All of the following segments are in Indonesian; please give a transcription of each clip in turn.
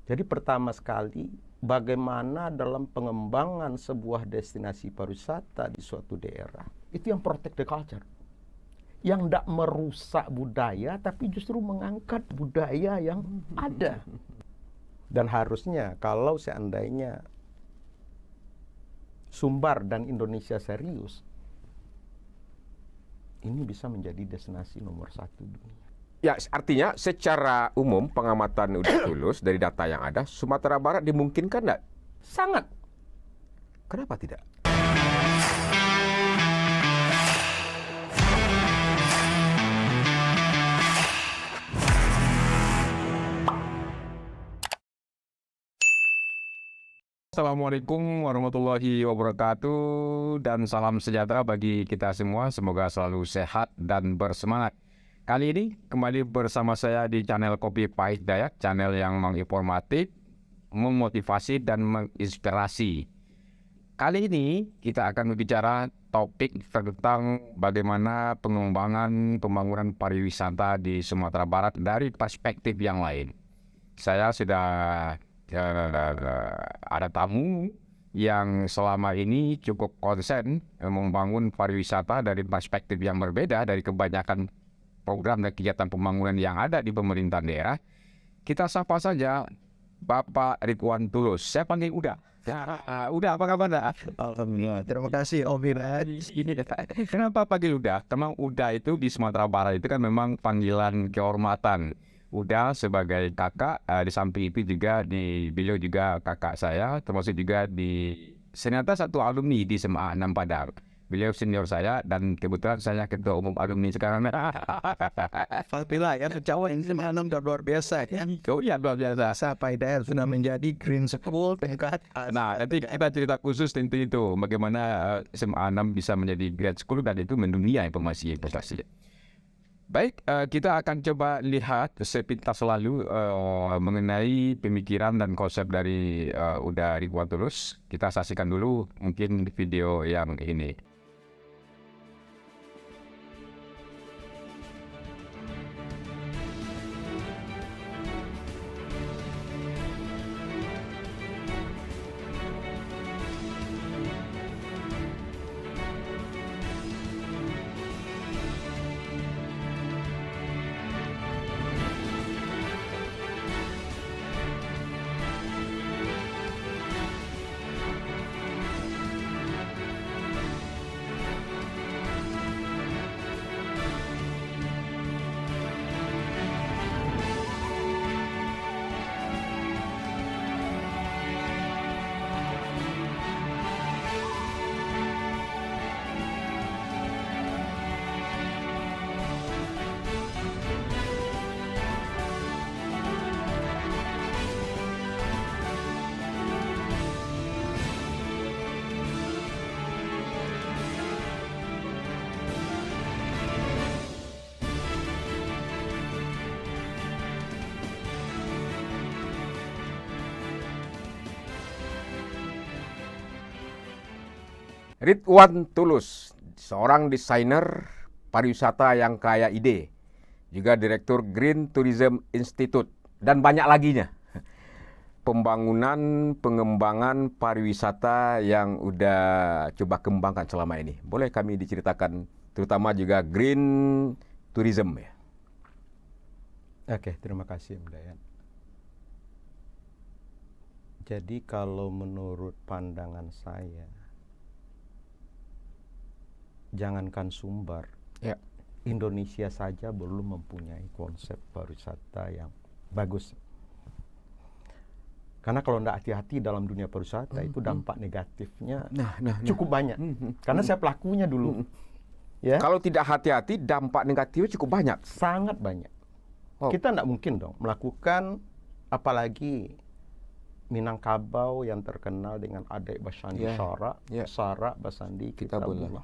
Jadi pertama sekali, bagaimana dalam pengembangan sebuah destinasi pariwisata di suatu daerah, itu yang protect the culture. Yang tidak merusak budaya, tapi justru mengangkat budaya yang ada. Dan harusnya kalau seandainya Sumbar dan Indonesia serius, ini bisa menjadi destinasi nomor 1 dunia. Ya, artinya secara umum pengamatan udah tulus dari data yang ada, Sumatera Barat dimungkinkan nggak? Sangat. Kenapa tidak? Assalamualaikum warahmatullahi wabarakatuh dan salam sejahtera bagi kita semua. Semoga selalu sehat dan bersemangat. Kali ini kembali bersama saya di channel Kopi Pahit Dayak, channel yang menginformatif, memotivasi dan menginspirasi. Kali ini kita akan berbicara topik tentang bagaimana pengembangan pembangunan pariwisata di Sumatera Barat dari perspektif yang lain. Saya sudah ada tamu yang selama ini cukup konsen membangun pariwisata dari perspektif yang berbeda dari kebanyakan program dan kegiatan pembangunan yang ada di pemerintahan daerah. Kita sapa saja Bapak Ridwan Tulus. Saya panggil Uda. Uda, apa kabar? Alhamdulillah, terima kasih Om Irad. Kenapa panggil Uda? Karena Uda itu di Sumatera Barat itu kan memang panggilan kehormatan. Uda sebagai kakak, di samping itu juga beliau juga kakak saya, termasuk juga ternyata satu alumni di SMA 6 Padang. Beliau senior saya dan kebetulan saya ketua umum alumni sekarang. Alhamdulillah ya, Jawa ini memang luar biasa ya. Oh iya, luar biasa. Sampai daerah sudah menjadi green school tingkat. Nah, nanti kita cerita khusus tentu itu bagaimana SMA 6 bisa menjadi grad school dan itu mendunia informasi investasi. Baik, kita akan coba lihat sepintas lalu mengenai pemikiran dan konsep dari Uda Ridwan Tulus. Kita saksikan dulu mungkin video yang ini. Ridwan Tulus, seorang desainer pariwisata yang kaya ide, juga direktur Green Tourism Institute, dan banyak laginya. Pengembangan pariwisata yang udah coba kembangkan selama ini. Boleh kami diceritakan, terutama juga Green Tourism ya? Oke, terima kasih Mbak Dayan. Jadi kalau menurut pandangan saya, jangankan Sumbar, Ya. Indonesia saja belum mempunyai konsep pariwisata yang bagus. Karena kalau tidak hati-hati dalam dunia pariwisata itu dampak negatifnya cukup banyak. Karena saya pelakunya dulu. Ya, Kalau tidak hati-hati, dampak negatifnya cukup banyak. sangat banyak. Oh. Kita tidak mungkin dong melakukan, apalagi Minangkabau yang terkenal dengan Adat Basandi Ya, Sara, ya. Sara Basandi Kitabullah.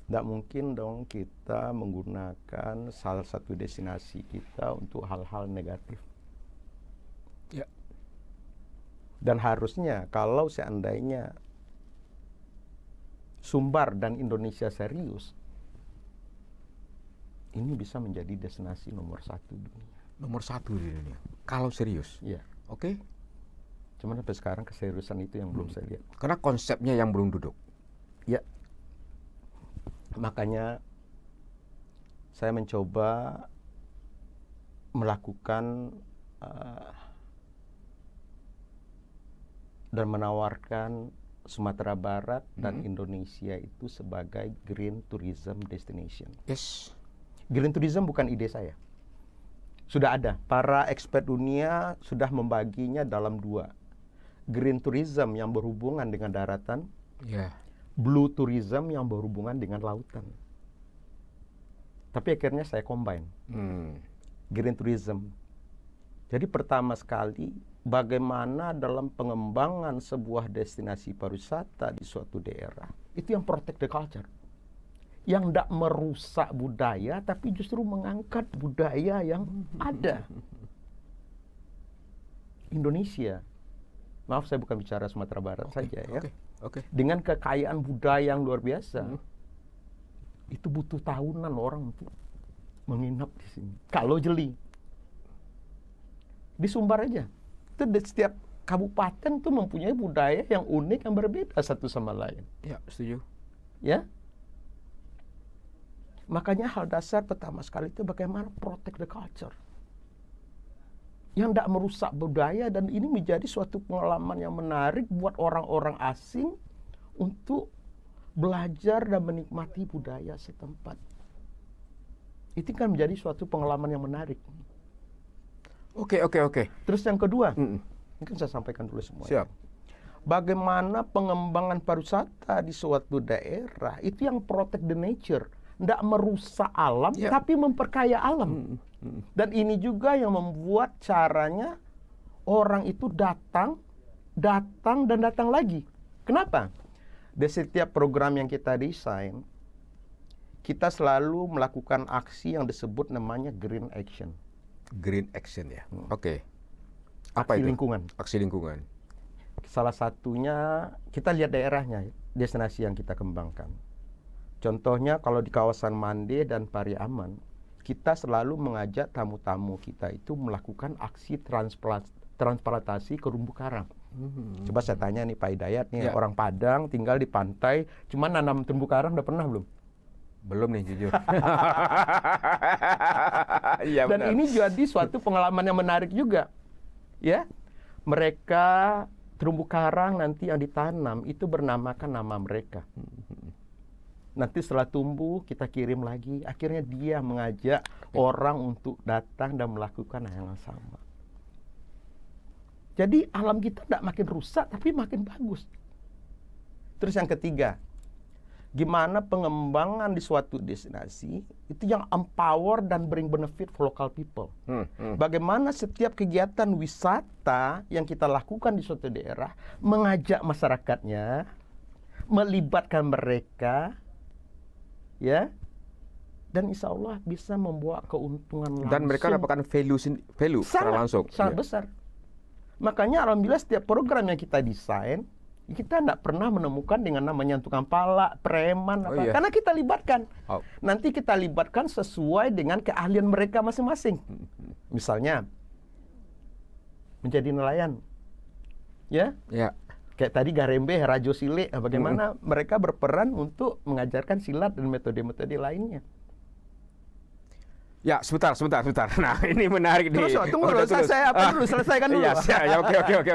Tidak mungkin dong kita menggunakan salah satu destinasi kita untuk hal-hal negatif. Ya. Dan harusnya kalau seandainya Sumbar dan Indonesia serius, ini bisa menjadi destinasi nomor 1 dunia. Nomor 1 di dunia. Kalau serius. Iya. Oke. Cuman sampai sekarang keseriusan itu yang belum saya lihat. Karena konsepnya yang belum duduk. Ya. Makanya saya mencoba melakukan dan menawarkan Sumatera Barat dan Indonesia itu sebagai green tourism destination. Yes. Green tourism bukan ide saya. Sudah ada. Para expert dunia sudah membaginya dalam dua. Green tourism yang berhubungan dengan daratan, Ya. blue tourism yang berhubungan dengan lautan. Tapi akhirnya saya combine. Green tourism. Jadi pertama sekali, bagaimana dalam pengembangan sebuah destinasi pariwisata di suatu daerah, itu yang protect the culture. Yang tidak merusak budaya, tapi justru mengangkat budaya yang ada. Indonesia, maaf saya bukan bicara Sumatera Barat saja ya. Oke. Dengan kekayaan budaya yang luar biasa, itu butuh tahunan orang untuk menginap di sini. Kalau jeli. Di Sumbar aja. Itu di setiap kabupaten tuh mempunyai budaya yang unik yang berbeda satu sama lain. Ya, setuju. Ya. Makanya hal dasar pertama sekali itu bagaimana protect the culture. Yang tidak merusak budaya, dan ini menjadi suatu pengalaman yang menarik buat orang-orang asing untuk belajar dan menikmati budaya setempat. Itu kan menjadi suatu pengalaman yang menarik. Oke. Terus yang kedua, mungkin saya sampaikan dulu semua. Siap. Bagaimana pengembangan pariwisata di suatu daerah itu yang protect the nature, tidak merusak alam, tapi memperkaya alam. Dan ini juga yang membuat caranya orang itu datang dan datang lagi. Kenapa? Di setiap program yang kita desain, kita selalu melakukan aksi yang disebut namanya green action. Green action ya. Oke. Apa Aksi itu? lingkungan. Aksi lingkungan. Salah satunya kita lihat daerahnya, destinasi yang kita kembangkan. Contohnya kalau di kawasan Mande dan Pariaman, kita selalu mengajak tamu-tamu kita itu melakukan aksi transplantasi terumbu karang. Coba saya tanya nih Pak Hidayat nih, orang Padang tinggal di pantai, cuma nanam terumbu karang udah pernah belum? Belum nih jujur. Ya, dan ini jadi suatu pengalaman yang menarik juga. Ya. Mereka terumbu karang nanti yang ditanam itu bernamakan nama mereka. Nanti setelah tumbuh kita kirim lagi. Akhirnya dia mengajak orang untuk datang dan melakukan hal yang sama. Jadi alam kita tidak makin rusak tapi makin bagus. Terus yang ketiga, gimana pengembangan di suatu destinasi itu yang empower dan bring benefit for local people. Bagaimana setiap kegiatan wisata yang kita lakukan di suatu daerah mengajak masyarakatnya, melibatkan mereka, ya, dan insya Allah bisa membawa keuntungan langsung. Dan mereka dapatkan value secara langsung. Sangat besar. Makanya alhamdulillah setiap program yang kita desain, kita tidak pernah menemukan dengan namanya tukang palak, preman, karena kita libatkan. Nanti kita libatkan sesuai dengan keahlian mereka masing-masing. Misalnya, menjadi nelayan. Ya. Kayak tadi Garembe, Rajo Sile, bagaimana mereka berperan untuk mengajarkan silat dan metode-metode lainnya. Ya, sebentar. Nah, ini menarik nih. Terus, tunggu dulu, selesaikan dulu.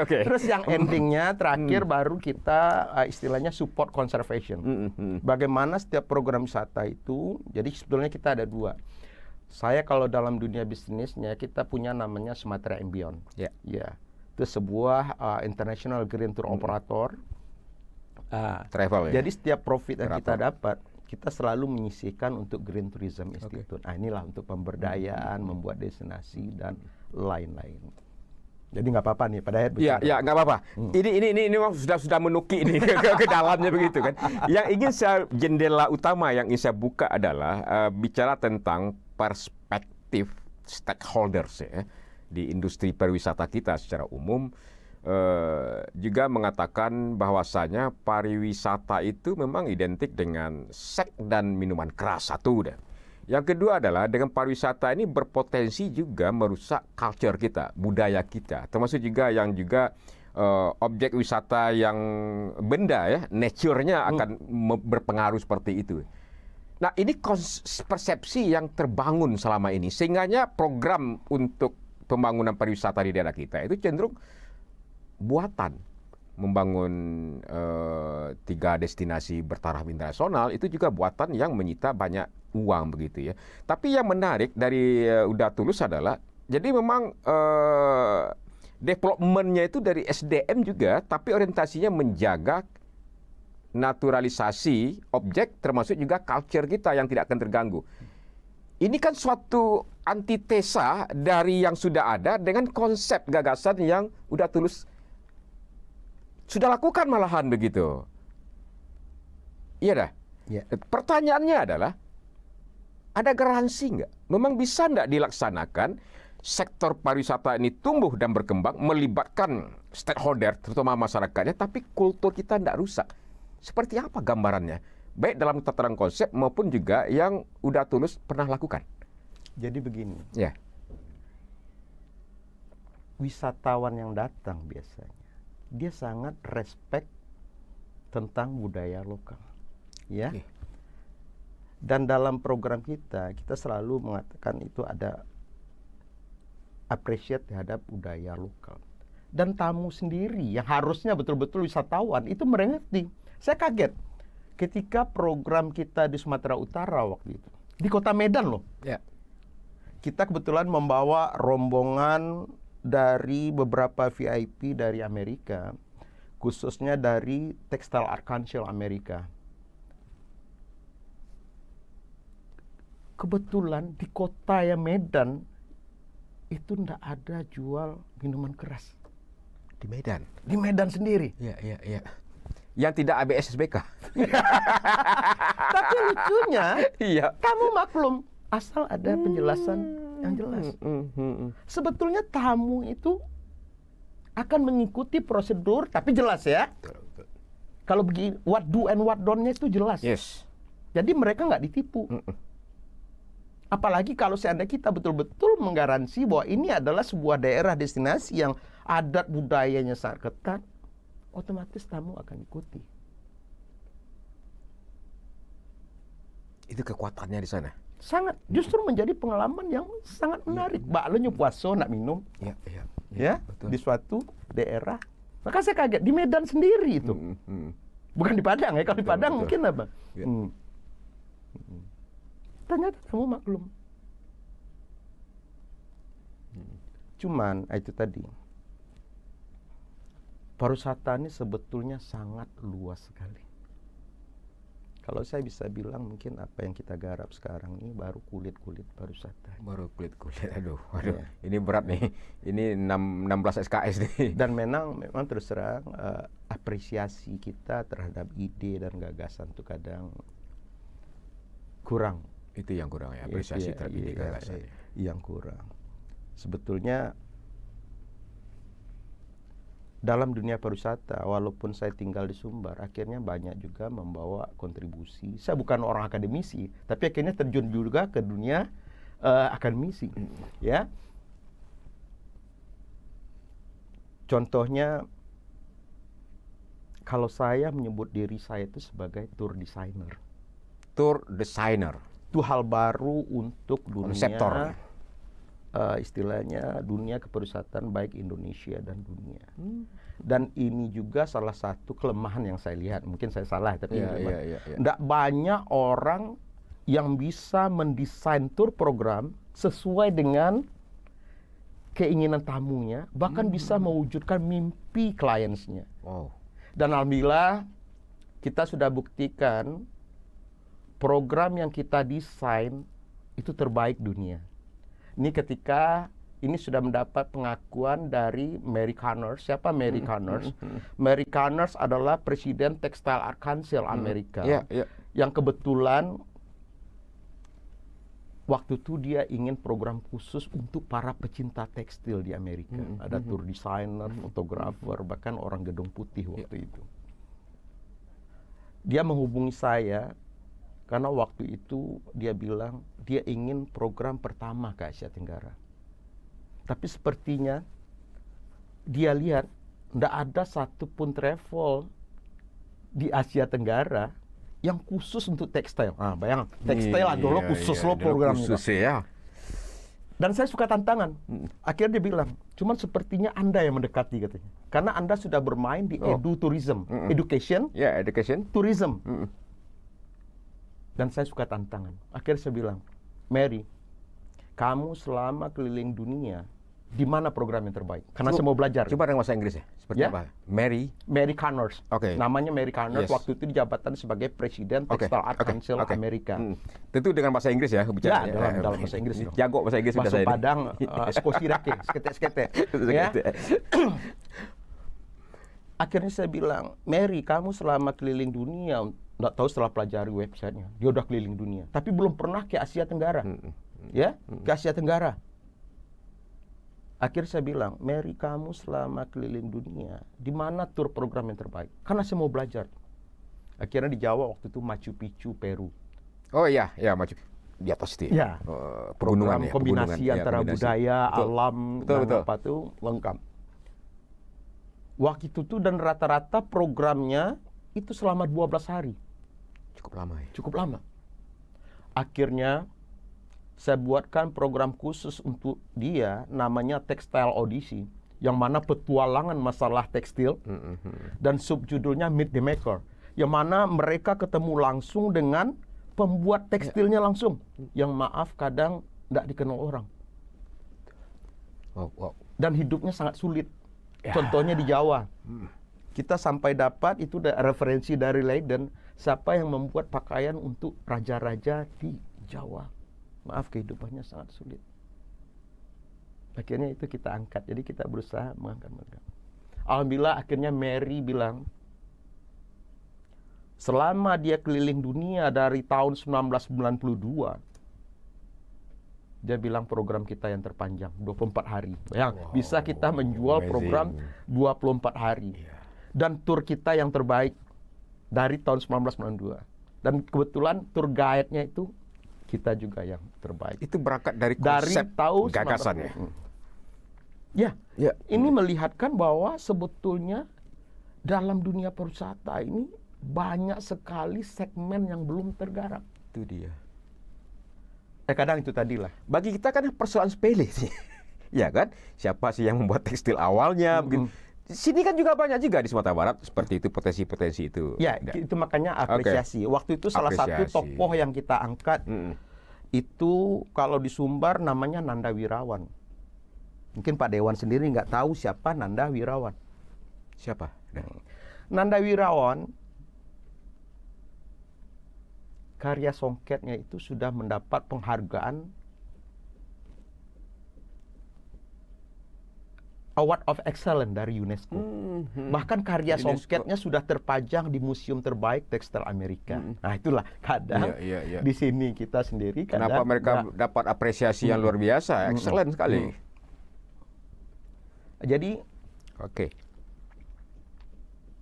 Oke. Terus yang endingnya, terakhir baru kita istilahnya support conservation. Bagaimana setiap program wisata itu, jadi sebetulnya kita ada dua. Saya kalau dalam dunia bisnisnya, kita punya namanya Sumatera and Beyond. Ya. Itu sebuah international green tour operator. Travel ya? Jadi setiap profit yang kita dapat, kita selalu menyisihkan untuk Green Tourism Institute. Nah, inilah untuk pemberdayaan, membuat destinasi dan lain-lain. Jadi nggak apa-apa nih, Pak Dayat. Ya, nggak apa-apa. Ini sudah menuki ini ke dalamnya begitu kan. Yang ingin jendela utama yang ingin saya buka adalah bicara tentang perspektif stakeholders ya di industri pariwisata kita secara umum. Juga mengatakan bahwasanya pariwisata itu memang identik dengan seks dan minuman keras satu deh. Yang kedua adalah dengan pariwisata ini berpotensi juga merusak culture kita, budaya kita, termasuk juga yang juga objek wisata yang benda ya, nature-nya akan berpengaruh seperti itu. Nah, ini persepsi yang terbangun selama ini, sehingganya program untuk pembangunan pariwisata di daerah kita itu cenderung buatan. Membangun 3 destinasi bertaraf internasional itu juga buatan yang menyita banyak uang begitu ya. Tapi yang menarik dari Uda Tulus adalah, jadi memang development-nya itu dari SDM juga, tapi orientasinya menjaga naturalisasi objek termasuk juga culture kita yang tidak akan terganggu. Ini kan suatu antitesa dari yang sudah ada dengan konsep gagasan yang Uda Tulus sudah lakukan malahan begitu. Iya dah. Ya. Pertanyaannya adalah, ada garansi nggak? Memang bisa nggak dilaksanakan sektor pariwisata ini tumbuh dan berkembang, melibatkan stakeholder, terutama masyarakatnya, tapi kultur kita nggak rusak? Seperti apa gambarannya? Baik dalam tataran konsep maupun juga yang Uda Tulus pernah lakukan. Jadi begini, Ya. wisatawan yang datang biasanya, dia sangat respect tentang budaya lokal, ya. Oke. Dan dalam program kita selalu mengatakan itu ada appreciate terhadap budaya lokal. Dan tamu sendiri yang harusnya betul-betul wisatawan itu mengerti. Saya kaget ketika program kita di Sumatera Utara waktu itu, di Kota Medan loh. Ya. Kita kebetulan membawa rombongan dari beberapa VIP dari Amerika, khususnya dari Textile Art Council Amerika. Kebetulan di kota yang Medan itu ndak ada jual minuman keras. Di Medan. Di Medan sendiri. Iya, iya, iya. Yang tidak ABS-SBK. Tapi lucunya, Iya. kamu maklum asal ada penjelasan yang jelas. Sebetulnya tamu itu akan mengikuti prosedur, tapi jelas ya. Kalau begini, what do and what don't-nya itu jelas. Yes. Jadi mereka nggak ditipu. Apalagi kalau seandainya kita betul-betul menggaransi bahwa ini adalah sebuah daerah destinasi yang adat budayanya sangat ketat, otomatis tamu akan ikuti. Itu kekuatannya di sana. Sangat, justru menjadi pengalaman yang sangat menarik. Baklo nyupuaso nak minum, Iya, iya. ya, betul. di suatu daerah. Maka saya kaget di Medan sendiri itu, bukan di Padang ya. Kalau di Betul, Padang betul. mungkin apa? Ya. Ternyata kamu maklum. Cuman itu tadi, pariwisata ini sebetulnya sangat luas sekali. Kalau saya bisa bilang mungkin apa yang kita garap sekarang ini baru kulit-kulit pariwisata. Baru kulit-kulit. Aduh. Iya. Ini berat nih. Ini 16 SKS nih. Dan memang terus terang apresiasi kita terhadap ide dan gagasan itu kadang kurang. Itu yang kurang ya, apresiasi terhadap ide gagasan. Yang kurang. Sebetulnya dalam dunia pariwisata, walaupun saya tinggal di Sumbar, akhirnya banyak juga membawa kontribusi. Saya bukan orang akademisi, tapi akhirnya terjun juga ke dunia akademisi, ya. Contohnya, kalau saya menyebut diri saya itu sebagai tour designer. Tour designer. Itu hal baru untuk dunia, Konseptor. istilahnya dunia kepariwisataan baik Indonesia dan dunia. Dan ini juga salah satu kelemahan yang saya lihat. Mungkin saya salah, tapi tidak banyak orang yang bisa mendesain tour program sesuai dengan keinginan tamunya, bahkan bisa mewujudkan mimpi kliennya. Wow. Dan alhamdulillah kita sudah buktikan program yang kita desain itu terbaik dunia. Ini ketika ini sudah mendapat pengakuan dari Mary Connors. Siapa Mary Connors? Mary Connors adalah Presiden Textile Art Council Amerika. Yang kebetulan waktu itu dia ingin program khusus untuk para pecinta tekstil di Amerika. Ada tour designer, fotografer, bahkan orang Gedung Putih waktu itu. Dia menghubungi saya Karena waktu itu dia bilang dia ingin program pertama ke Asia Tenggara. Tapi sepertinya dia lihat tidak ada satupun travel di Asia Tenggara yang khusus untuk tekstil. Bayang, tekstil adalah khusus lo programnya. Khusus ya. Dan saya suka tantangan. Akhirnya dia bilang, cuman sepertinya Anda yang mendekati katanya. Karena Anda sudah bermain di tourism, education, Ya, education. tourism. Dan saya suka tantangan. Akhirnya saya bilang, Mary, kamu selama keliling dunia, di mana program yang terbaik? Karena saya mau belajar. Coba dengan bahasa Inggris ya. Seperti Ya. apa? Mary. Mary Connors. Oke. Namanya Mary Connors. Yes. Waktu itu di jabatan sebagai Presiden Oke, Textile Art oke, Council oke. Amerika. Tentu dengan bahasa Inggris ya bicara. Ya, dalam bahasa Inggris dong. Jago bahasa Inggris Bahasa saya ini. Padang, skosirake, skete-skete. Ya. Akhirnya saya bilang, Mary, kamu selama keliling dunia, nggak tahu setelah pelajari websitenya, dia udah keliling dunia, tapi belum pernah ke Asia Tenggara, ya, ke Asia Tenggara. Akhirnya saya bilang, Mary, kamu selama keliling dunia, di mana tur program yang terbaik? Karena saya mau belajar. Akhirnya dijawab waktu itu Machu Picchu, Peru. Oh iya, ya maju di atas itu. Ya, Pegunungan program ya, kombinasi pegunungan. antara Ya, kombinasi. budaya, Betul. alam, Betul, dan betul. apa itu lengkap. Waktu itu tuh dan rata-rata programnya itu selama 12 hari. Cukup lama ya. Cukup lama. Akhirnya saya buatkan program khusus untuk dia namanya Textile Odyssey, yang mana petualangan masalah tekstil dan subjudulnya Meet the Maker, yang mana mereka ketemu langsung dengan pembuat tekstilnya langsung, yang maaf kadang tidak dikenal orang Wow. dan hidupnya sangat sulit. Contohnya di Jawa. Kita sampai dapat itu referensi dari Leiden, siapa yang membuat pakaian untuk raja-raja di Jawa. Maaf, kehidupannya sangat sulit. Akhirnya itu kita angkat. Jadi kita berusaha mengangkat mereka. Alhamdulillah akhirnya Mary bilang, selama dia keliling dunia dari tahun 1992, dia bilang program kita yang terpanjang, 24 hari. Bisa kita menjual amazing. program 24 hari. Dan tur kita yang terbaik dari tahun 1992. Dan kebetulan tur guide-nya itu kita juga yang terbaik. Itu berangkat dari Dari konsep tahun gagasan ya. Ya, Ya. ini melihatkan bahwa sebetulnya dalam dunia pariwisata ini banyak sekali segmen yang belum tergarap. Itu dia. Kadang itu tadilah. Bagi kita kan persoalan sepele sih. Ya kan? Siapa sih yang membuat tekstil awalnya? Begitu. Sini kan juga banyak juga di Sumatera Barat seperti itu, potensi-potensi itu. Ya, itu makanya apresiasi. Waktu itu salah satu Apresiasi. tokoh yang kita angkat itu kalau di Sumbar namanya Nanda Wirawan. Mungkin Pak Dewan sendiri nggak tahu siapa Nanda Wirawan. Siapa? Nanda Wirawan karya songketnya itu sudah mendapat penghargaan Award of Excellence dari UNESCO. Bahkan karya UNESCO. songketnya sudah terpajang di museum terbaik tekstil Amerika. Nah itulah kadang Iya. di sini kita sendiri kadang Kenapa mereka nggak- dapat apresiasi yang luar biasa? Excellent sekali. Jadi Oke.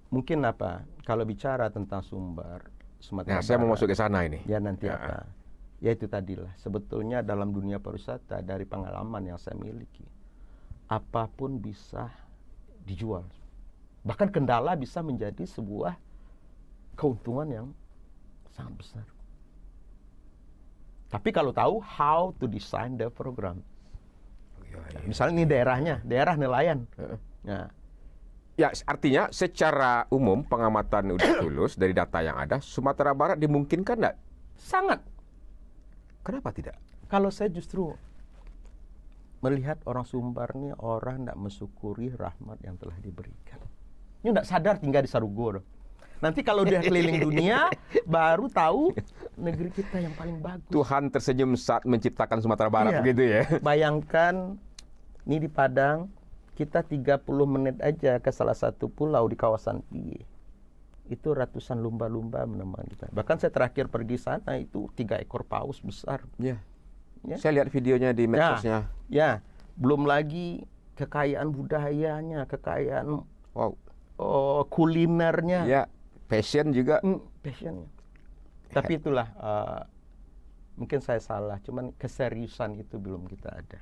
mungkin apa kalau bicara tentang Sumbar Sumatera Nah, saya mau Barat, masuk ke sana ini. ya nanti apa? Ya itu tadilah. Sebetulnya dalam dunia pariwisata dari pengalaman yang saya miliki, apapun bisa dijual. Bahkan kendala bisa menjadi sebuah keuntungan yang sangat besar. Tapi kalau tahu how to design the program. Misalnya ini daerah nelayan. Nah, Ya, artinya secara umum pengamatan udah tulus dari data yang ada, Sumatera Barat dimungkinkan nggak? sangat. Kenapa tidak? Kalau saya justru melihat orang Sumbar ini orang tidak mensyukuri rahmat yang telah diberikan. Ini tidak sadar tinggal di Sarugo. Nanti kalau dia keliling dunia, baru tahu negeri kita yang paling bagus. Tuhan tersenyum saat menciptakan Sumatera Iya. Barat gitu ya. Bayangkan, ini di Padang, kita 30 menit aja ke salah satu pulau di kawasan Pie. Itu ratusan lumba-lumba menemani kita. Bahkan saya terakhir pergi sana itu 3 ekor paus besar. Ya. Ya. Saya lihat videonya di medsosnya. Ya, belum lagi kekayaan budayanya, kekayaan Wow. kulinernya, Ya, fashion juga. passionnya. Tapi itulah mungkin saya salah, cuman keseriusan itu belum kita ada.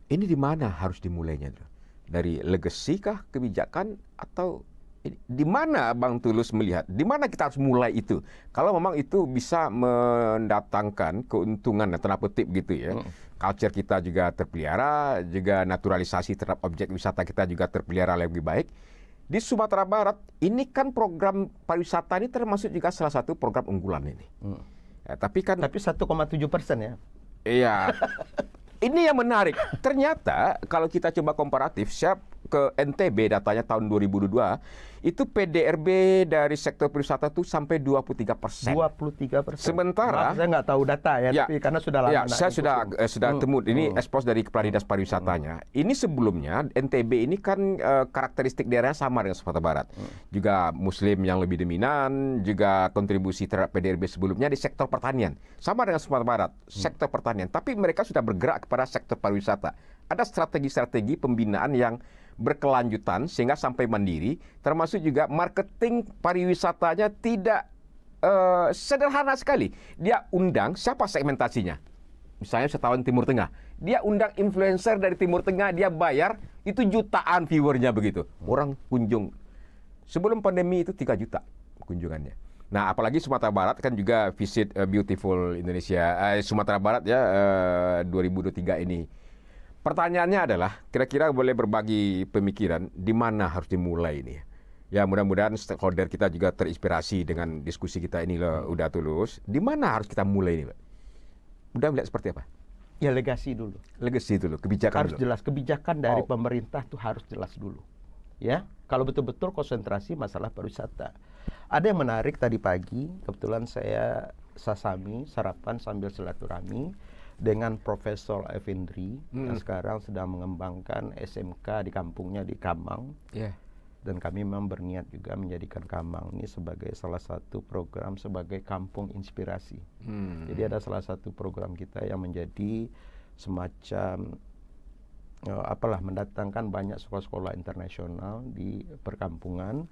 Ini di mana harus dimulainya? Dari legacy kah kebijakan atau di mana Bang Tulus melihat? Di mana kita harus mulai itu? Kalau memang itu bisa mendatangkan keuntungan tanda petik gitu ya. Culture kita juga terpelihara, juga naturalisasi terhadap objek wisata kita juga terpelihara lebih baik. Di Sumatera Barat ini kan program pariwisata ini termasuk juga salah satu program unggulan ini. Ya, tapi 1,7% ya. Iya. Ini yang menarik. Ternyata kalau kita coba komparatif, siap ke NTB datanya tahun 2022, itu PDRB dari sektor pariwisata itu sampai 23%. 23%. Sementara Maaf, saya nggak tahu data ya, tapi karena sudah lama. Ya, saya sudah temu ini expose dari Kepala Dinas Pariwisatanya. Ini sebelumnya NTB ini kan karakteristik daerahnya sama dengan Sumatera Barat. Juga Muslim yang lebih dominan, juga kontribusi terhadap PDRB sebelumnya di sektor pertanian. Sama dengan Sumatera Barat, sektor pertanian. Tapi mereka sudah bergerak kepada sektor pariwisata. Ada strategi-strategi pembinaan yang berkelanjutan sehingga sampai mandiri, termasuk juga marketing pariwisatanya tidak sederhana sekali. Dia undang siapa segmentasinya? Misalnya setahun Timur Tengah. Dia undang influencer dari Timur Tengah, dia bayar itu jutaan viewernya begitu. Orang kunjung. Sebelum pandemi itu 3 juta kunjungannya. Nah, apalagi Sumatera Barat kan juga visit beautiful Indonesia Sumatera Barat ya 2023 ini. Pertanyaannya adalah, kira-kira boleh berbagi pemikiran di mana harus dimulai ini? Ya, mudah-mudahan stakeholder kita juga terinspirasi dengan diskusi kita ini loh, udah tulus. Di mana harus kita mulai ini, Pak? Udah melihat seperti apa? Ya legasi dulu. Legasi dulu, kebijakan Harus dulu. jelas, kebijakan dari pemerintah itu harus jelas dulu. Ya, kalau betul-betul konsentrasi masalah pariwisata. Ada yang menarik tadi pagi, kebetulan saya sasami, sarapan sambil silaturahmi dengan Profesor Effendri yang sekarang sedang mengembangkan SMK di kampungnya di Kamang. Dan kami memang berniat juga menjadikan Kamang ini sebagai salah satu program sebagai kampung inspirasi. Jadi ada salah satu program kita yang menjadi semacam mendatangkan banyak sekolah-sekolah internasional di perkampungan.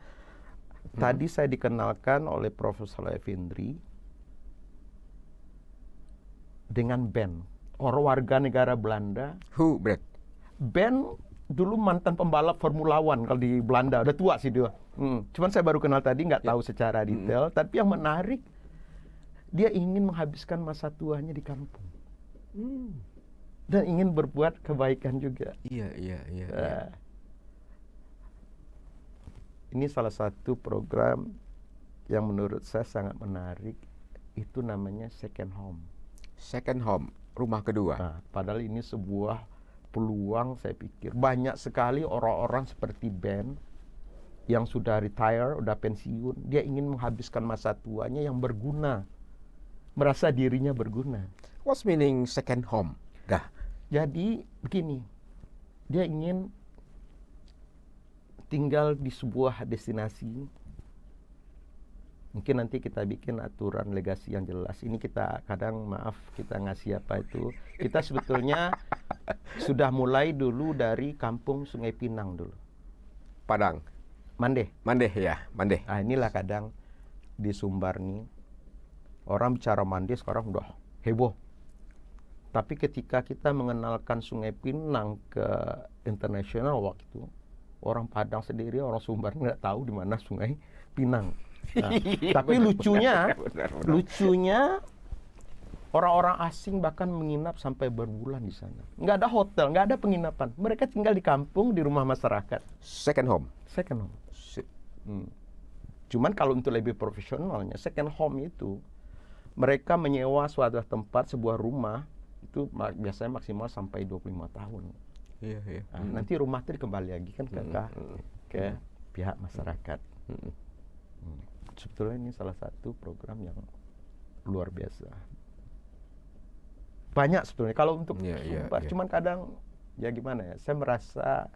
Tadi saya dikenalkan oleh Profesor Effendri dengan Ben, orang warga negara Belanda. Who, Brad? Ben dulu mantan pembalap Formula One kalau di Belanda, udah tua sih dia. Cuman saya baru kenal tadi, nggak tahu secara detail. Tapi yang menarik, dia ingin menghabiskan masa tuanya di kampung dan ingin berbuat kebaikan juga. Iya. Ini salah satu program yang menurut saya sangat menarik. Itu namanya second home. Second home, rumah kedua. Nah, padahal ini sebuah peluang saya pikir. Banyak sekali orang-orang seperti Ben yang sudah retire, udah pensiun. Dia ingin menghabiskan masa tuanya yang berguna. Merasa dirinya berguna. What's meaning second home? Jadi begini, dia ingin tinggal di sebuah destinasi. Mungkin nanti kita bikin aturan legasi yang jelas. Ini kita kadang kita ngasih apa itu. Kita sebetulnya sudah mulai dulu dari kampung Sungai Pinang dulu. Padang. Mandeh. Mandeh. Nah, inilah kadang di Sumbar nih. Orang bicara Mandeh sekarang udah heboh. Tapi ketika kita mengenalkan Sungai Pinang ke internasional waktu, orang Padang sendiri, orang Sumbar nggak tahu di mana Sungai Pinang. Nah, tapi lucunya orang-orang asing bahkan menginap sampai berbulan di sana. Nggak ada hotel, nggak ada penginapan. Mereka tinggal di kampung, di rumah masyarakat. Second home. Cuman kalau untuk lebih profesionalnya, second home itu mereka menyewa suatu tempat, sebuah rumah itu biasanya maksimal sampai 25 tahun. Iya. Nah, nanti rumah itu dikembali lagi kan ke pihak masyarakat. Sebetulnya ini salah satu program yang luar biasa. Banyak sebetulnya kalau untuk Sumbar, cuman kadang ya gimana ya, saya merasa,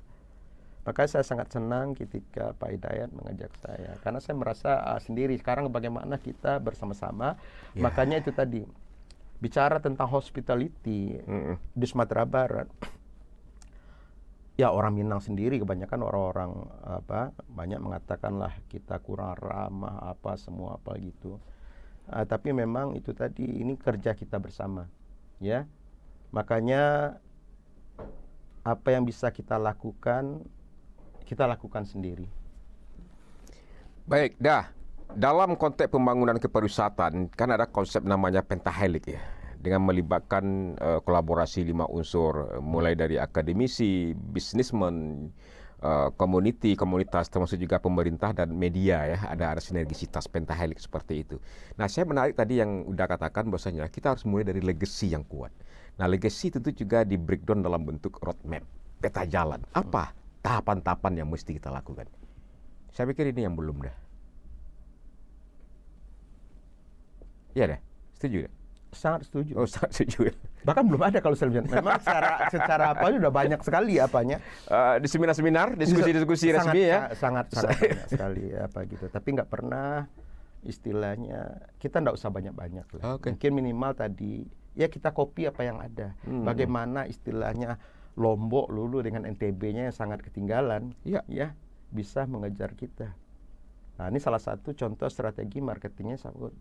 makanya saya sangat senang ketika Pak Hidayat mengajak saya, karena saya merasa sendiri sekarang bagaimana kita bersama-sama. Makanya itu tadi bicara tentang hospitality di Sumatera Barat. Ya orang Minang sendiri kebanyakan orang-orang banyak mengatakan lah kita kurang ramah apa semua apa gitu. Tapi memang itu tadi ini kerja kita bersama, ya. Makanya apa yang bisa kita lakukan sendiri. Baik, dalam konteks pembangunan kepariwisataan kan ada konsep namanya pentahelix ya. Dengan melibatkan kolaborasi 5 unsur, mulai dari akademisi, bisnismen, komunitas, termasuk juga pemerintah dan media ya. Ada sinergisitas pentahelix seperti itu. Nah, saya menarik tadi yang udah katakan bahwasanya kita harus mulai dari legacy yang kuat. Nah, legacy tentu juga di breakdown dalam bentuk roadmap, peta jalan. Apa tahapan-tahapan yang mesti kita lakukan? Saya pikir ini yang belum dah. Iya dah, setuju dah. Sangat setuju. Oh, sangat setuju ya. Bahkan belum ada kalau saya lihat. Memang secara apa sudah banyak sekali apanya. Di seminar-seminar, diskusi-diskusi resmi ya. Sangat banyak sekali apa gitu. Tapi nggak pernah istilahnya kita nggak usah banyak-banyak lah. Okay. Mungkin minimal tadi ya kita copy apa yang ada. Bagaimana istilahnya Lombok dulu dengan NTB-nya yang sangat ketinggalan, ya bisa mengejar kita. Nah, ini salah satu contoh strategi marketingnya Sabut.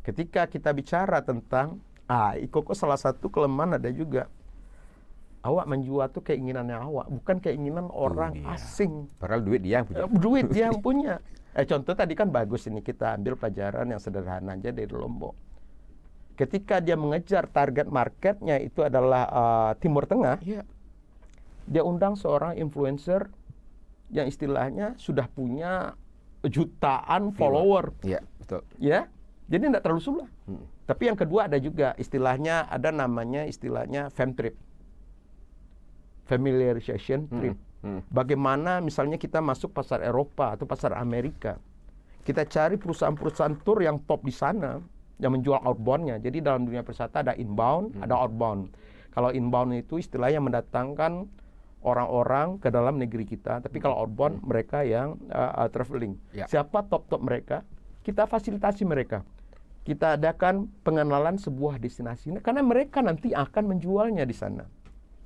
Ketika kita bicara tentang Ikoko salah satu kelemahan ada juga. Awak menjual tuh keinginannya awak, bukan keinginan orang asing. Padahal duit dia yang punya. Duit dia yang punya. Contoh tadi kan bagus ini kita ambil pelajaran yang sederhana aja dari Lombok. Ketika dia mengejar target marketnya itu adalah Timur Tengah, dia undang seorang influencer yang istilahnya sudah punya jutaan follower. Iya, betul. Ya. Jadi tidak terlalu sulit. Tapi yang kedua ada juga istilahnya ada namanya istilahnya fam trip, familiarization trip. Bagaimana misalnya kita masuk pasar Eropa atau pasar Amerika, kita cari perusahaan-perusahaan tour yang top di sana yang menjual outbound-nya. Jadi dalam dunia pariwisata ada inbound, ada outbound. Kalau inbound itu istilahnya mendatangkan orang-orang ke dalam negeri kita, tapi kalau outbound mereka yang traveling. Siapa top-top mereka? Kita fasilitasi mereka. Kita adakan pengenalan sebuah destinasi karena mereka nanti akan menjualnya di sana.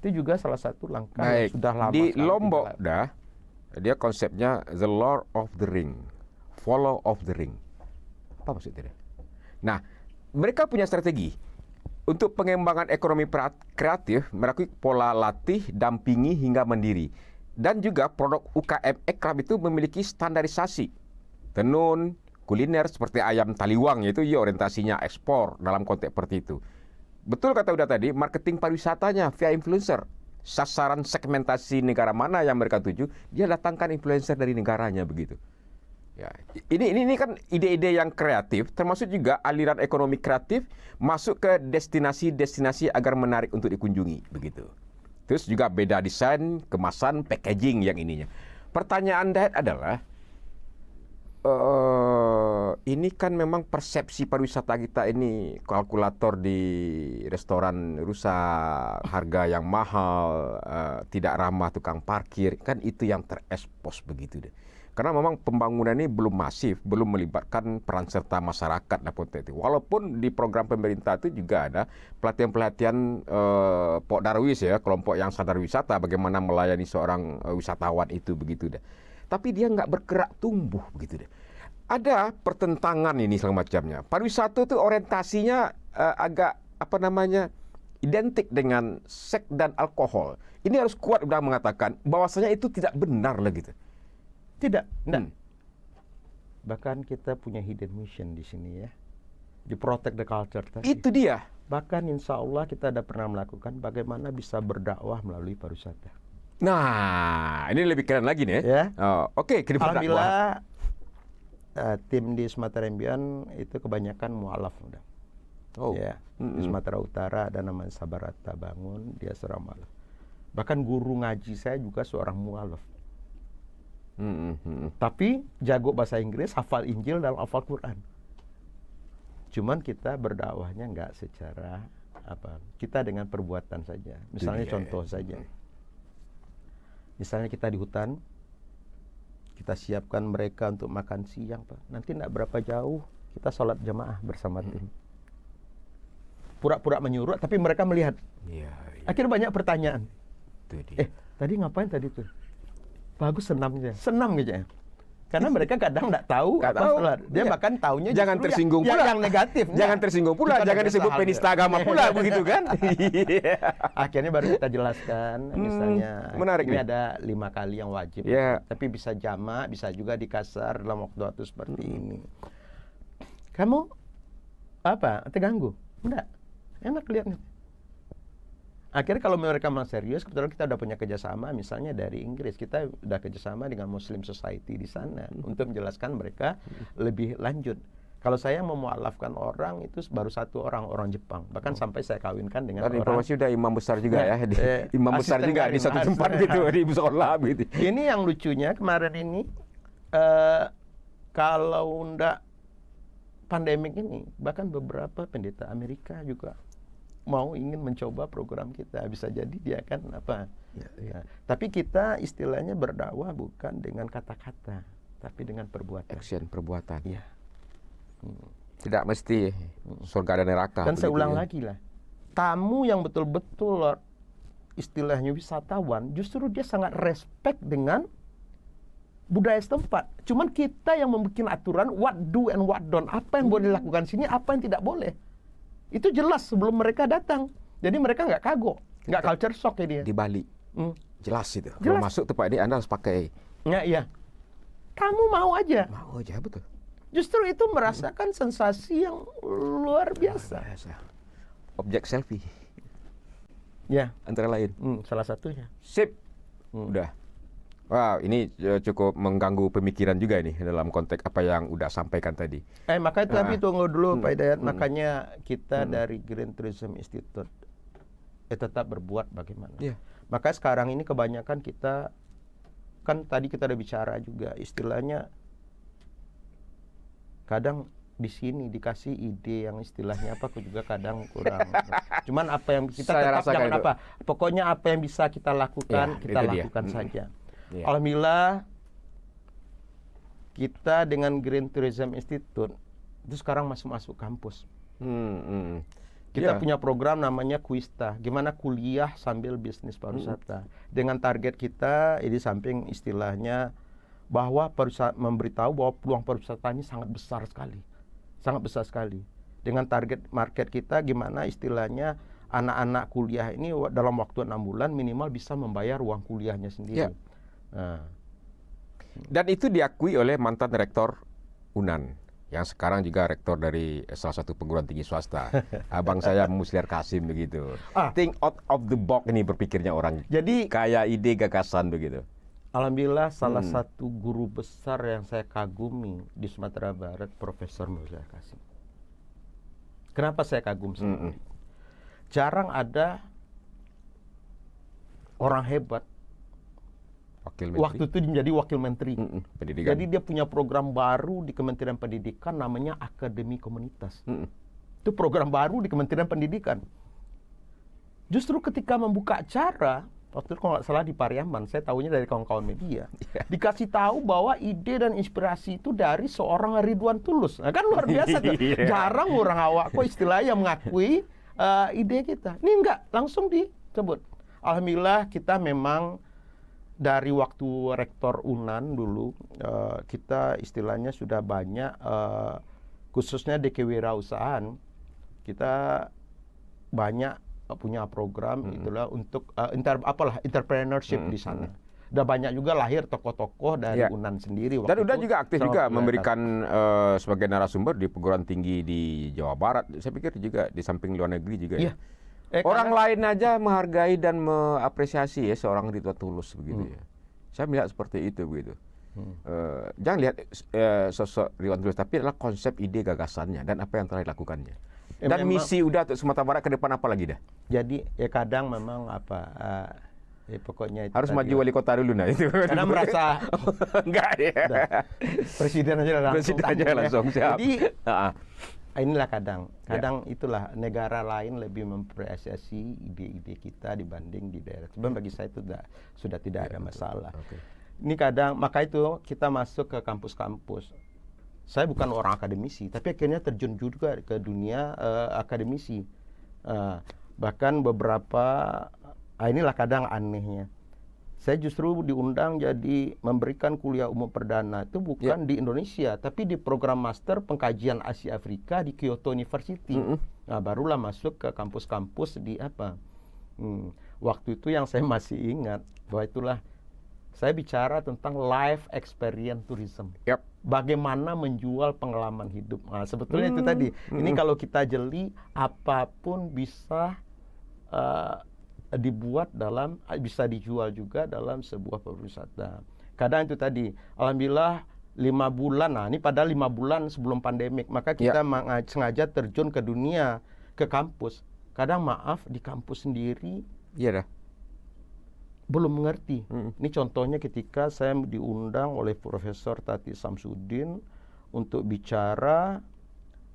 Itu juga salah satu langkah yang sudah lama. Di Lombok dia konsepnya the Lord of the Ring, follow of the ring. Apa maksudnya? Nah, mereka punya strategi untuk pengembangan ekonomi kreatif, melalui pola latih, dampingi hingga mandiri. Dan juga produk UKM Ekrab itu memiliki standarisasi. Tenun, kuliner seperti ayam taliwang itu orientasinya ekspor dalam konteks seperti itu. Betul kata udah tadi, marketing pariwisatanya via influencer. Sasaran segmentasi negara mana yang mereka tuju, dia datangkan influencer dari negaranya begitu. Ya, ini kan ide-ide yang kreatif, termasuk juga aliran ekonomi kreatif masuk ke destinasi-destinasi agar menarik untuk dikunjungi begitu. Terus juga beda desain, kemasan, packaging yang ininya. Pertanyaan Dahed adalah ini kan memang persepsi pariwisata kita ini kalkulator di restoran rusak, harga yang mahal, tidak ramah tukang parkir, kan itu yang terekspos begitu deh. Karena memang pembangunan ini belum masif, belum melibatkan peran serta masyarakat dan potensi. Walaupun di program pemerintah itu juga ada pelatihan-pelatihan Pok Darwis ya, kelompok yang sadar wisata, bagaimana melayani seorang wisatawan itu begitu deh. Tapi dia nggak bergerak tumbuh begitu deh. Ada pertentangan ini segala macamnya. Pariwisata itu orientasinya agak identik dengan seks dan alkohol. Ini harus kuat udah mengatakan bahwasanya itu tidak benar lah gitu. Tidak, enggak. Bahkan kita punya hidden mission di sini ya. Di protect the culture tadi. Itu dia. Bahkan insya Allah kita ada pernah melakukan bagaimana bisa berdakwah melalui pariwisata. Nah, ini lebih keren lagi nih ya. Oke, alhamdulillah tim di Sumatera Imbian itu kebanyakan mualaf udah. Ya, di Sumatera Utara ada namanya Sabarata Bangun, dia seorang mualaf. Bahkan guru ngaji saya juga seorang mualaf. Tapi jago bahasa Inggris, hafal Injil dan hafal Quran. Cuman kita berdakwahnya nggak secara kita dengan perbuatan saja. Misalnya contoh saja. Misalnya kita di hutan, kita siapkan mereka untuk makan siang, Pak. Nanti tidak berapa jauh kita sholat jamaah bersama tim. Pura-pura menyuruh, tapi mereka melihat. Akhirnya banyak pertanyaan. tadi ngapain tadi tuh? Bagus senamnya. Senam gitu ya. Karena mereka kadang nggak tahu Nggak apa tahu. salah. Dia Iya. bahkan taunya Jangan justru tersinggung yang, pula. yang negatif. Jangan tersinggung pula, Kita jangan udah disebut biasa penista hal. agama pula begitu kan? Akhirnya baru kita jelaskan, misalnya menarik ini nih. ada 5 kali yang wajib, Ya. tapi bisa jamak, bisa juga dikasar dalam waktu seperti ini. Kamu apa? Terganggu? Enggak, enak lihatnya. Akhirnya kalau mereka memang serius, kebetulan kita udah punya kerjasama, misalnya dari Inggris, kita udah kerjasama dengan Muslim Society di sana untuk menjelaskan mereka lebih lanjut. Kalau saya memualafkan orang itu baru 1 orang Jepang, bahkan sampai saya kawinkan dengan Dan orang. informasi udah imam besar juga ya, imam besar asisten juga di karim, satu tempat asisten. gitu di musola gitu. Ini yang lucunya kemarin ini, kalau ndak pandemik ini, bahkan beberapa pendeta Amerika juga mau ingin mencoba program kita. Bisa jadi dia kan apa. Ya. Tapi kita istilahnya berdakwah bukan dengan kata-kata, tapi dengan perbuatan. Action, perbuatan. Iya. Tidak mesti surga dan neraka. Dan saya begitu ulang ya. lagi lah, tamu yang betul-betul istilahnya wisatawan, justru dia sangat respect dengan budaya setempat. Cuman kita yang membuat aturan what do and what don't, apa yang boleh dilakukan sini, apa yang tidak boleh. Itu jelas sebelum mereka datang. Jadi mereka nggak kagok, nggak culture shock ya dia. Di Bali. Hmm. Jelas itu. Jelas. Kalau masuk tempat ini Anda harus pakai. Ya, iya. Kamu mau aja. Mau aja betul. Justru itu merasakan sensasi yang luar biasa. Biasa. Objek selfie Ya, antara lain. salah satunya. Sip. Udah. Wah, ini cukup mengganggu pemikiran juga nih dalam konteks apa yang udah sampaikan tadi. Makanya tapi tunggu dulu Pak Hidayat. Makanya kita dari Green Tourism Institute tetap berbuat bagaimana. Iya. Maka sekarang ini kebanyakan kita, kan tadi kita udah bicara juga, istilahnya kadang di sini dikasih ide yang istilahnya apa, aku juga kadang kurang. Cuman apa yang kita Saya tetap rasakan jangan itu. apa. Pokoknya apa yang bisa kita lakukan, Ya, kita itu dia. lakukan saja. Iya. Alhamdulillah kita dengan Green Tourism Institute itu sekarang masuk kampus. Kita Iya. punya program namanya Kuista, gimana kuliah sambil bisnis pariwisata. Dengan target kita ini samping istilahnya bahwa memberitahu bahwa peluang pariwisata ini sangat besar sekali. Dengan target market kita gimana istilahnya anak-anak kuliah ini dalam waktu 6 bulan minimal bisa membayar uang kuliahnya sendiri. Iya. Nah, Dan itu diakui oleh mantan rektor UNAN yang sekarang juga rektor dari salah satu perguruan tinggi swasta. Abang saya Musliar Kasim begitu. Think out of the box ini berpikirnya orang. jadi Kayak ide gagasan begitu. alhamdulillah salah satu guru besar yang saya kagumi di Sumatera Barat Profesor Musliar Kasim. Kenapa saya kagum sama dia? Jarang ada orang hebat Wakil Menteri. waktu itu menjadi wakil menteri. Pendidikan. Jadi dia punya program baru di Kementerian Pendidikan namanya Akademi Komunitas. Itu program baru di Kementerian Pendidikan. Justru ketika membuka acara, waktu itu kalau nggak salah di Pariaman, saya tahunya dari kawan-kawan media, dikasih tahu bahwa ide dan inspirasi itu dari seorang Ridwan Tulus. Nah, kan luar biasa tuh. Jarang orang awak kok istilahnya mengakui ide kita. Ini enggak, langsung disebut. Alhamdulillah kita memang dari waktu rektor UNAN dulu, kita istilahnya sudah banyak, khususnya di kewirausahaan, kita banyak punya program itulah untuk entrepreneurship di sana. Udah banyak juga lahir tokoh-tokoh dari Ya. UNAN sendiri. Dan udah itu juga aktif sama juga kelihatan. memberikan sebagai narasumber di perguruan tinggi di Jawa Barat. Saya pikir juga di samping luar negeri juga Iya. ya. Orang lain aja menghargai dan mengapresiasi ya seorang Ridwan Tulus begitu ya. Saya melihat seperti itu begitu. Jangan lihat sosok Ridwan Tulus, tapi adalah konsep, ide, gagasannya dan apa yang telah dilakukannya. Dan memang- misi udah untuk Sumatera Barat ke depan apa lagi dah? Jadi ya kadang memang pokoknya itu Harus tadi maju lah. wali kota dulu nah itu. Karena merasa enggak ya. presiden aja langsung. Presiden aja tampil ya. langsung siap. Jadi Ah, inilah kadang itulah negara lain lebih mempresiasi ide-ide kita dibanding di daerah. Sebenarnya bagi saya itu sudah tidak ada masalah. Ini kadang maka itu kita masuk ke kampus-kampus. Saya bukan orang akademisi, tapi akhirnya terjun juga ke dunia akademisi. Bahkan beberapa inilah kadang anehnya. Saya justru diundang jadi memberikan kuliah umum perdana itu bukan di Indonesia, tapi di program master pengkajian Asia Afrika di Kyoto University. Nah, barulah masuk ke kampus-kampus di apa. Waktu itu yang saya masih ingat bahwa itulah saya bicara tentang life experience tourism. Bagaimana menjual pengalaman hidup. Nah, sebetulnya itu tadi. Ini kalau kita jeli, apapun bisa dibuat bisa dijual juga dalam sebuah pariwisata. Kadang itu tadi, alhamdulillah 5 bulan, nah ini padahal 5 bulan sebelum pandemik, maka kita sengaja terjun ke dunia, ke kampus. Kadang maaf, di kampus sendiri belum mengerti. Ini contohnya ketika saya diundang oleh Profesor Tati Samsudin untuk bicara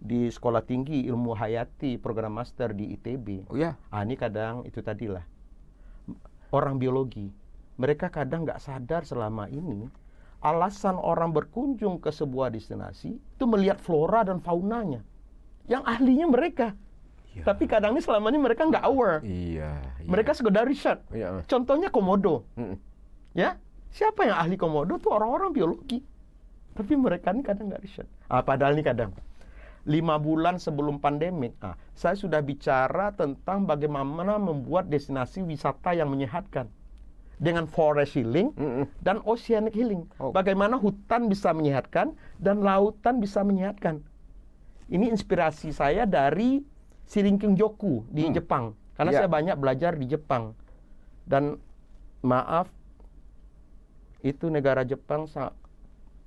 di Sekolah Tinggi Ilmu Hayati program master di ITB. Ini kadang itu tadilah orang biologi. Mereka kadang nggak sadar selama ini alasan orang berkunjung ke sebuah destinasi itu melihat flora dan faunanya. Yang ahlinya mereka. Tapi kadang ini selama ini mereka nggak aware. Mereka sekedar riset. Contohnya komodo. Ya, siapa yang ahli komodo tuh orang-orang biologi. Tapi mereka ini kadang nggak riset. Padahal ini kadang 5 bulan sebelum pandemik, saya sudah bicara tentang bagaimana membuat destinasi wisata yang menyehatkan dengan forest healing dan oceanic healing. Bagaimana hutan bisa menyehatkan dan lautan bisa menyehatkan. Ini inspirasi saya dari Shirinkin-yoku di Jepang, karena saya banyak belajar di Jepang. Dan maaf, itu negara Jepang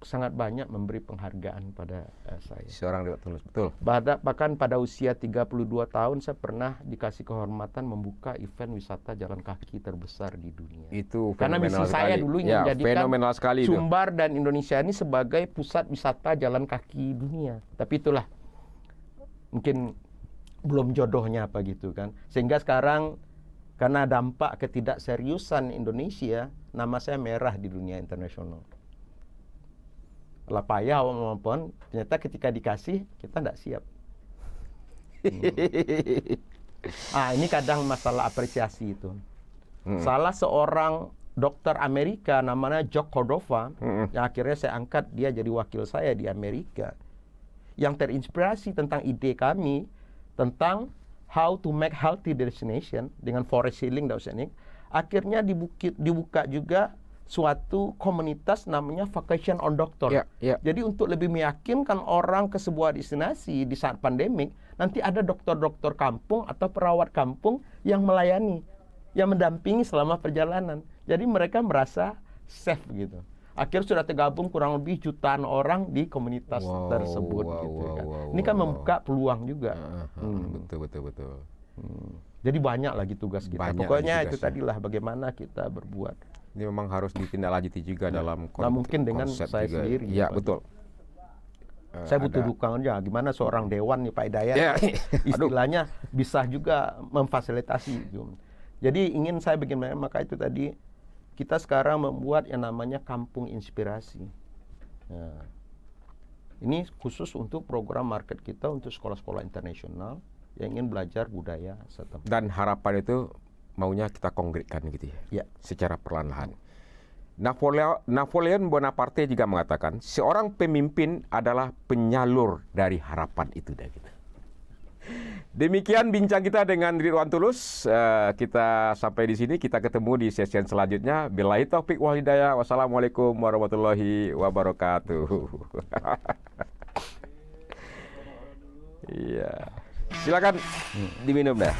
sangat banyak memberi penghargaan pada saya. Seorang dewa tulus, betul. Bahkan pada usia 32 tahun saya pernah dikasih kehormatan membuka event wisata jalan kaki terbesar di dunia. Itu karena misi saya dulu ingin menjadikan Sumbar dan Indonesia ini sebagai pusat wisata jalan kaki dunia. Tapi itulah mungkin belum jodohnya apa gitu kan. Sehingga sekarang karena dampak ketidakseriusan Indonesia, nama saya merah di dunia internasional. Lah payah maupun ternyata ketika dikasih kita tidak siap. Ini kadang masalah apresiasi itu. Salah seorang dokter Amerika namanya Jock Cordova, yang akhirnya saya angkat dia jadi wakil saya di Amerika, yang terinspirasi tentang ide kami tentang how to make healthy destination dengan forest healing dan oceanic, akhirnya dibuka juga suatu komunitas namanya Vacation on Doctor. Jadi untuk lebih meyakinkan orang ke sebuah destinasi di saat pandemik, nanti ada dokter-dokter kampung atau perawat kampung yang melayani, yang mendampingi selama perjalanan. Jadi mereka merasa safe gitu. Akhirnya sudah tergabung kurang lebih jutaan orang di komunitas tersebut gitu kan. Ini kan membuka peluang juga. Betul. Jadi banyak lagi tugas kita. Pokoknya itu tadilah bagaimana kita berbuat. Ini memang harus ditindaklanjuti juga dalam konsep. Nah, mungkin dengan saya juga sendiri. Ya, betul. Saya butuh dukungan aja. Gimana seorang dewan nih Pak Hidayat, istilahnya bisa juga memfasilitasi. Jadi ingin saya bagaimana, maka itu tadi kita sekarang membuat yang namanya Kampung Inspirasi. Nah, ini khusus untuk program market kita untuk sekolah-sekolah internasional yang ingin belajar budaya setempat. Dan harapan itu maunya kita konkretkan gitu ya, secara perlahan-lahan. Napoleon Bonaparte juga mengatakan, seorang pemimpin adalah penyalur dari harapan itu. Gitu. Demikian bincang kita dengan Ridwan Tulus. Kita sampai di sini, kita ketemu di sesi selanjutnya. Billahi taufiq wal hidayah. Wassalamualaikum warahmatullahi wabarakatuh. Iya. Silakan diminum dah.